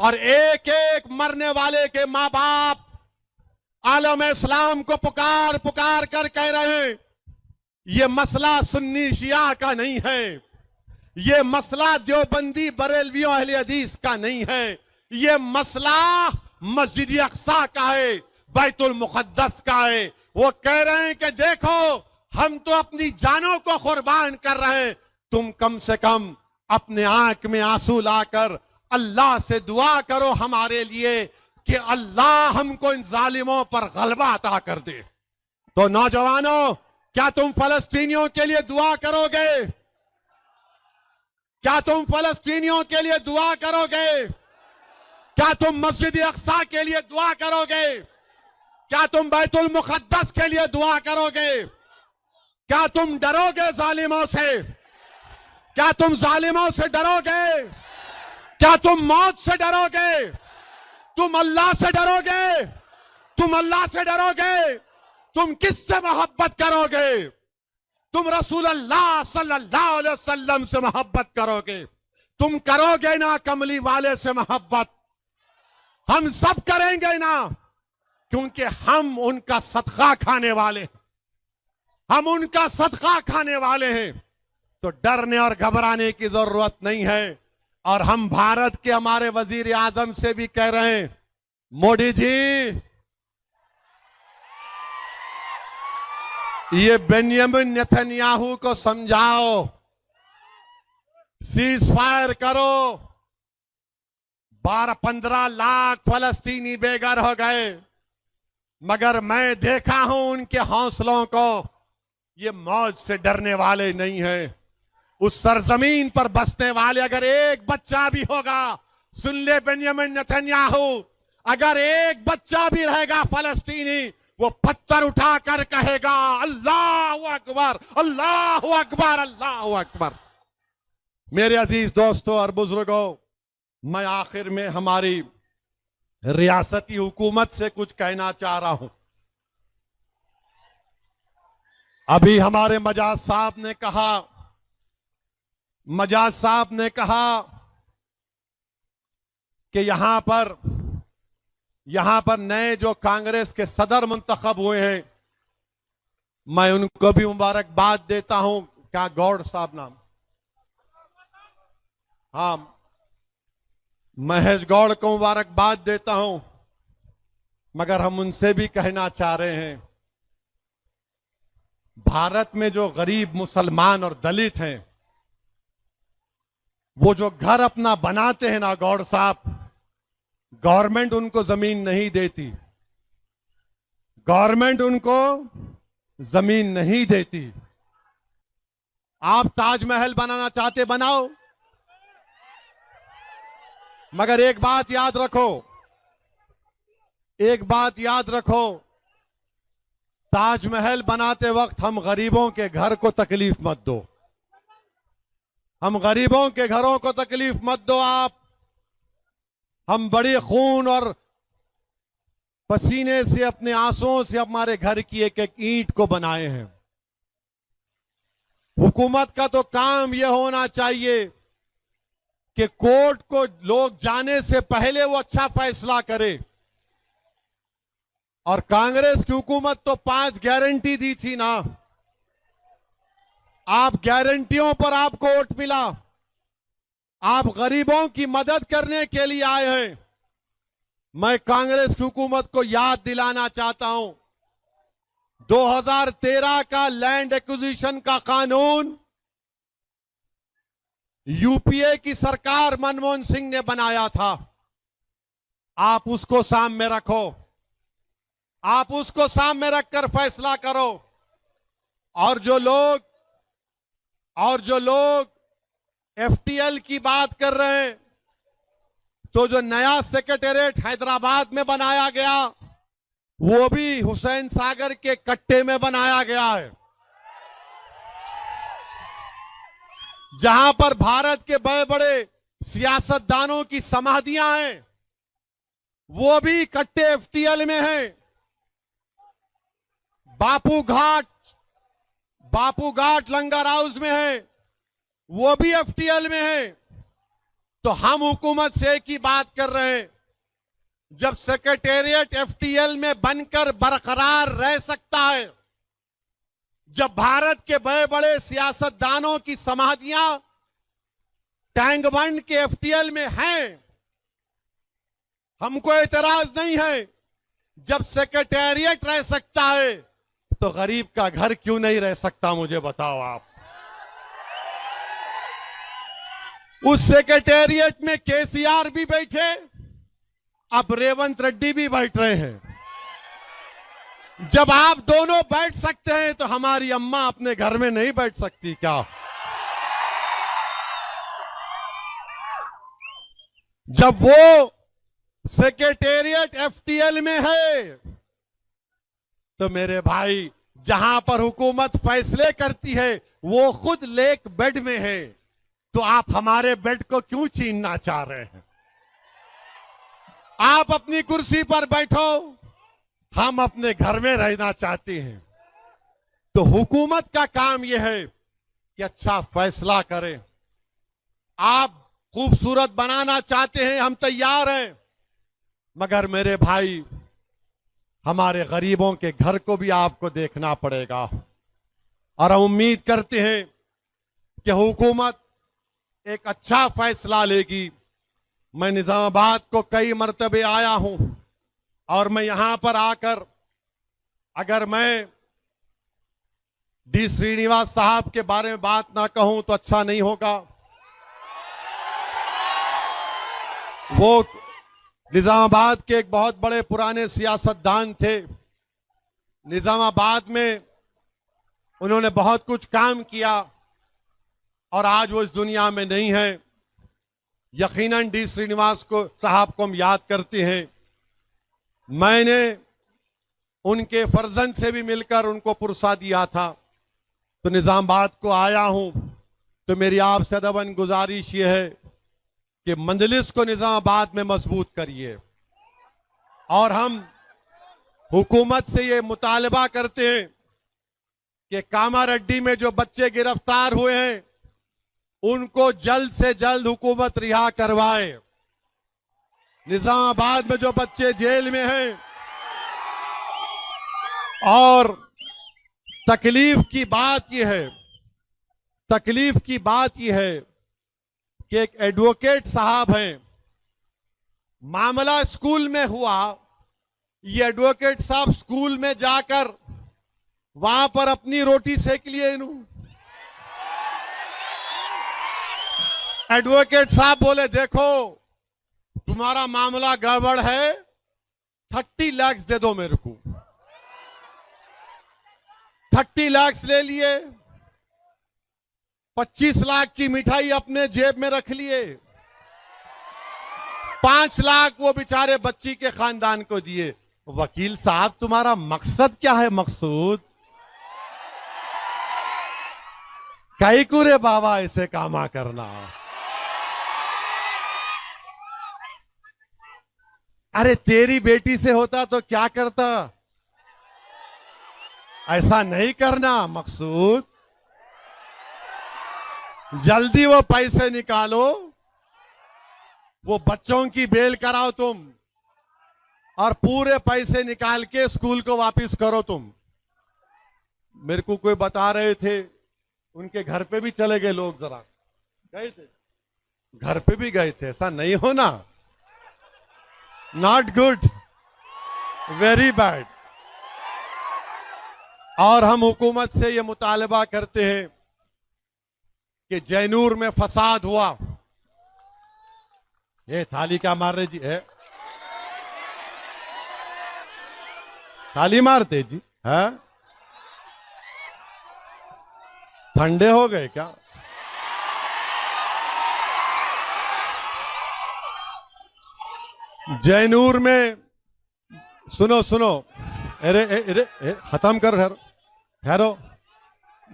और एक एक मरने वाले के मां बाप आलम इस्लाम को पुकार पुकार कर कह रहे हैं, ये मसला सुन्नी शिया का नहीं है, ये मसला देवबंदी बरेलवियों अहले हदीस का नहीं है, ये मसला मस्जिद अक्सा का है, बैतुल मुक़द्दस का है। वो कह रहे हैं कि देखो हम तो अपनी जानों को कुर्बान कर रहे हैं, तुम कम से कम अपने आंख में आंसू लाकर अल्लाह से दुआ करो हमारे लिए कि अल्लाह हमको इन जालिमों पर गलबा अता कर दे। तो नौजवानों, क्या तुम फलस्तीनियों के लिए दुआ करोगे? क्या तुम फलस्तीनियों के लिए दुआ करोगे? क्या तुम मस्जिद अक्सा के लिए दुआ करोगे? क्या तुम बैतुल मुक़द्दस के लिए दुआ करोगे? क्या तुम डरोगे जालिमों से? क्या तुम जालिमों से डरोगे? क्या तुम मौत से डरोगे? तुम अल्लाह से डरोगे? तुम अल्लाह से डरोगे? तुम किससे मोहब्बत करोगे? तुम रसूल अल्लाह सल्लल्लाहु अलैहि वसल्लम से मोहब्बत करोगे। तुम करोगे ना कमली वाले से मोहब्बत? हम सब करेंगे ना, क्योंकि हम उनका सदका खाने वाले हैं, हम उनका सदका खाने वाले हैं। तो डरने और घबराने की जरूरत नहीं है। और हम भारत के हमारे वजीर आजम से भी कह रहे हैं, मोदी जी ये बेंजामिन नेतन्याहू को समझाओ, सीज फायर करो। 12-15 लाख फलस्तीनी बेघर हो गए, मगर मैं देखा हूं उनके हौसलों को, ये मौत से डरने वाले नहीं हैं। उस सरजमीन पर बसने वाले अगर एक बच्चा भी होगा, सुन ले बेंजामिन नेतन्याहू, अगर एक बच्चा भी रहेगा फलस्तीनी, वो पत्थर उठाकर कहेगा अल्लाहु अकबर, अल्लाहु अकबर, अल्लाहु अकबर। मेरे अजीज दोस्तों और बुजुर्गों, मैं आखिर में हमारी रियासती हुकूमत से कुछ कहना चाह रहा हूं। अभी हमारे मजाज साहब ने कहा कि यहां पर नए जो कांग्रेस के सदर मुंतखब हुए हैं, मैं उनको भी मुबारकबाद देता हूं। क्या गौड़ साहब नाम? हाँ, महेश गौड़ को मुबारकबाद देता हूं, मगर हम उनसे भी कहना चाह रहे हैं, भारत में जो गरीब मुसलमान और दलित हैं, वो जो घर अपना बनाते हैं ना गौड़ साहब, गवर्नमेंट उनको जमीन नहीं देती, गवर्नमेंट उनको जमीन नहीं देती। आप ताजमहल बनाना चाहते बनाओ, मगर एक बात याद रखो, ताजमहल बनाते वक्त हम गरीबों के घर को तकलीफ मत दो, हम गरीबों के घरों को तकलीफ मत दो आप। हम बड़े खून और पसीने से, अपने आंसुओं से हमारे घर की एक एक ईंट को बनाए हैं। हुकूमत का तो काम यह होना चाहिए कि कोर्ट को लोग जाने से पहले वो अच्छा फैसला करे। और कांग्रेस की हुकूमत तो 5 गारंटी दी थी ना, आप गारंटियों पर आपको वोट मिला, आप गरीबों की मदद करने के लिए आए हैं। मैं कांग्रेस की हुकूमत को याद दिलाना चाहता हूं, 2013 का लैंड एक्विजिशन का कानून यूपीए की सरकार मनमोहन सिंह ने बनाया था। आप उसको सामने रखो, आप उसको सामने रखकर फैसला करो। और जो लोग एफटीएल की बात कर रहे हैं, तो जो नया सेक्रेटेरिएट हैदराबाद में बनाया गया, वो भी हुसैन सागर के कट्टे में बनाया गया है, जहां पर भारत के बड़े बड़े सियासतदानों की समाधियां हैं, वो भी कट्टे एफटीएल में हैं। बापू घाट लंगर हाउस में है, वो भी एफटीएल में है। तो हम हुकूमत से एक ही बात कर रहे हैं, जब सेक्रेटेरिएट एफटीएल में बनकर बरकरार रह सकता है, जब भारत के बड़े बड़े सियासतदानों की समाधियां टैंक बंड के एफटीएल में हैं, हमको एतराज नहीं है। जब सेक्रेटेरिएट रह सकता है तो गरीब का घर क्यों नहीं रह सकता, मुझे बताओ आप। उस सेक्रेटेरिएट में केसीआर भी बैठे, अब रेवंत रेड्डी भी बैठ रहे हैं। जब आप दोनों बैठ सकते हैं तो हमारी अम्मा अपने घर में नहीं बैठ सकती क्या? जब वो सेक्रेटेरिएट एफटीएल में है तो मेरे भाई, जहां पर हुकूमत फैसले करती है वो खुद लेक बेड में है, तो आप हमारे बेड को क्यों छीनना चाह रहे हैं? आप अपनी कुर्सी पर बैठो, हम अपने घर में रहना चाहते हैं। तो हुकूमत का काम यह है कि अच्छा फैसला करें। आप खूबसूरत बनाना चाहते हैं, हम तैयार हैं, मगर मेरे भाई, हमारे गरीबों के घर को भी आपको देखना पड़ेगा। और हम उम्मीद करते हैं कि हुकूमत एक अच्छा फैसला लेगी। मैं निजामाबाद को कई मर्तबे आया हूं और मैं यहां पर आकर, अगर मैं डी श्रीनिवास साहब के बारे में बात ना कहूं तो अच्छा नहीं होगा। वो निजामाबाद के एक बहुत बड़े पुराने सियासतदान थे। निजामाबाद में उन्होंने बहुत कुछ काम किया और आज वो इस दुनिया में नहीं है। यकीनन डी श्रीनिवास को साहब को हम याद करते हैं। मैंने उनके फर्जंद से भी मिलकर उनको पुरसा दिया था। तो निजामाबाद को आया हूं तो मेरी आपसे अदबन गुजारिश ये है कि मंजलिस को निजामाबाद में मजबूत करिए। और हम हुकूमत से ये मुतालबा करते हैं कि कामारेड्डी में जो बच्चे गिरफ्तार हुए हैं उनको जल्द से जल्द हुकूमत रिहा करवाए। निजामाबाद में जो बच्चे जेल में हैं, और तकलीफ की बात यह है, तकलीफ की बात यह है कि एक एडवोकेट साहब हैं, मामला स्कूल में हुआ। ये एडवोकेट साहब स्कूल में जाकर वहां पर अपनी रोटी सेक लिए। एडवोकेट साहब बोले, देखो तुम्हारा मामला गड़बड़ है, 30 लाख दे दो मेरे को। 30 लाख ले लिए, 25 लाख की मिठाई अपने जेब में रख लिए, 5 लाख वो बेचारे बच्ची के खानदान को दिए। वकील साहब, तुम्हारा मकसद क्या है? मकसूद कई कुरे बाबा ऐसे कामा करना। अरे तेरी बेटी से होता तो क्या करता? ऐसा नहीं करना मकसूद। जल्दी वो पैसे निकालो, वो बच्चों की बेल कराओ तुम, और पूरे पैसे निकाल के स्कूल को वापस करो तुम। मेरे को कोई बता रहे थे उनके घर पे भी चले गए लोग, जरा गए थे, घर पे भी गए थे। ऐसा नहीं होना, नॉट गुड, वेरी बैड। और हम हुकूमत से ये मुतालबा करते हैं कि जैनूर में फसाद हुआ। ये थाली क्या मार रहे जी? है थाली मारते जी? है ठंडे हो गए क्या? जैनूर में सुनो सुनो, अरे अरे खत्म कर, ठहरो।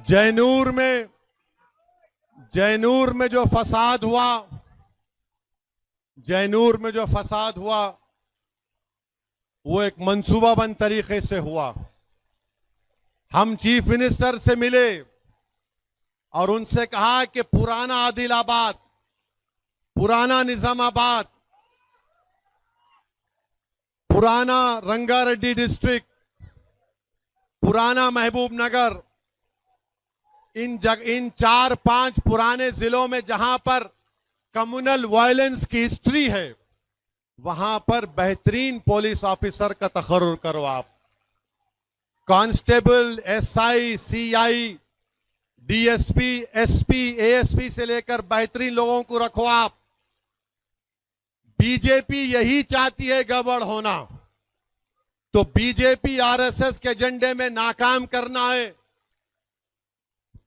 जैनूर में जो फसाद हुआ, जैनूर में जो फसाद हुआ वो एक मंसूबाबंद तरीके से हुआ। हम चीफ मिनिस्टर से मिले और उनसे कहा कि पुराना आदिलाबाद पुराना निजामाबाद, पुराना रंगारेड्डी डिस्ट्रिक्ट, पुराना महबूब नगर, इन 4-5 पुराने जिलों में जहां पर कम्युनल वायलेंस की हिस्ट्री है, वहां पर बेहतरीन पुलिस ऑफिसर का तकर्रुर करो आप। Constable, SI, CI, DSP, SP, ASP से लेकर बेहतरीन लोगों को रखो आप। बीजेपी यही चाहती है गड़बड़ होना, तो बीजेपी आरएसएस के एजेंडे में नाकाम करना है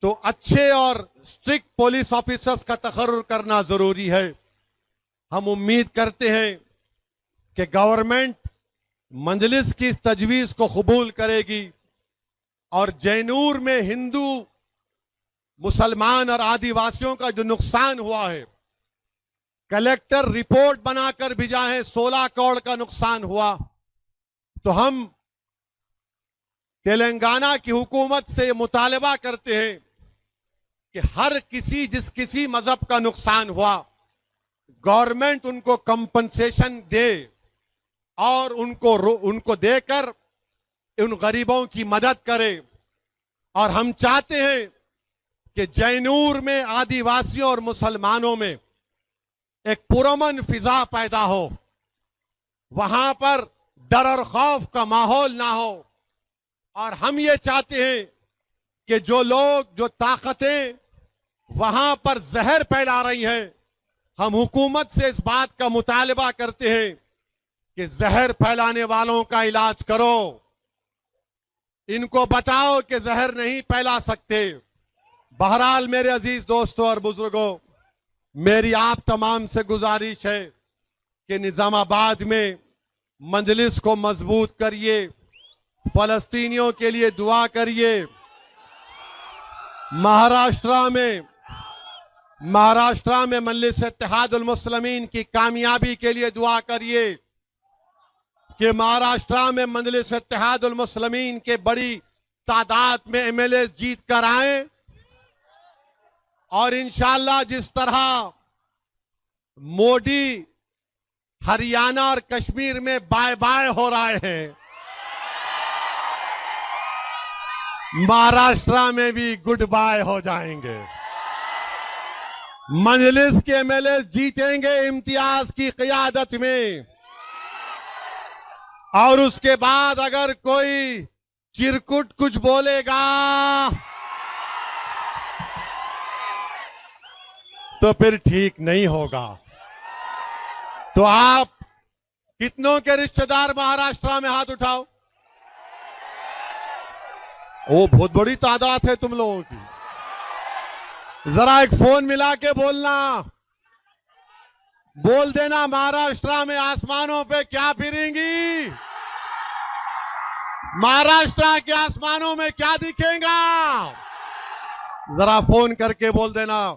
तो अच्छे और स्ट्रिक्ट पुलिस ऑफिसर्स का तकर्रुर करना जरूरी है। हम उम्मीद करते हैं कि गवर्नमेंट मजलिस की इस तजवीज को कबूल करेगी और जैनूर में हिंदू, मुसलमान और आदिवासियों का जो नुकसान हुआ है, कलेक्टर रिपोर्ट बनाकर भेजा है, 16 करोड़ का नुकसान हुआ, तो हम तेलंगाना की हुकूमत से मुतालबा करते हैं कि हर जिस किसी मजहब का नुकसान हुआ, गवर्नमेंट उनको कंपनसेशन दे और उनको देकर उन गरीबों की मदद करे। और हम चाहते हैं कि जैनूर में आदिवासियों और मुसलमानों में एक पुरअमन फिजा पैदा हो, वहां पर डर और खौफ का माहौल ना हो। और हम ये चाहते हैं कि जो लोग, जो ताकतें वहां पर जहर फैला रही हैं, हम हुकूमत से इस बात का मुतालबा करते हैं कि जहर फैलाने वालों का इलाज करो, इनको बताओ कि जहर नहीं फैला सकते। बहरहाल मेरे अजीज दोस्तों और बुजुर्गों, मेरी आप तमाम से गुजारिश है कि निजामाबाद में मजलिस को मजबूत करिए, फलस्तीनियों के लिए दुआ करिए। महाराष्ट्र में मजलिस इत्तेहादुल मुस्लिमीन की कामयाबी के लिए दुआ करिए कि महाराष्ट्र में मजलिस इत्तेहादुल मुस्लिमीन के बड़ी तादाद में एमएलए जीत कर आए और इंशाअल्लाह जिस तरह मोदी हरियाणा और कश्मीर में बाय बाय हो रहे हैं, महाराष्ट्र में भी गुड बाय हो जाएंगे। मजलिस के एमएलए जीतेंगे इम्तियाज की क़ियादत में। और उसके बाद अगर कोई चिरकुट कुछ बोलेगा तो फिर ठीक नहीं होगा। तो आप कितनों के रिश्तेदार महाराष्ट्र में हाथ उठाओ। वो बहुत बड़ी तादाद है तुम लोगों की। जरा एक फोन मिला के बोल देना महाराष्ट्र में आसमानों पे क्या फिरेंगी, महाराष्ट्र के आसमानों में क्या दिखेगा। जरा फोन करके बोल देना।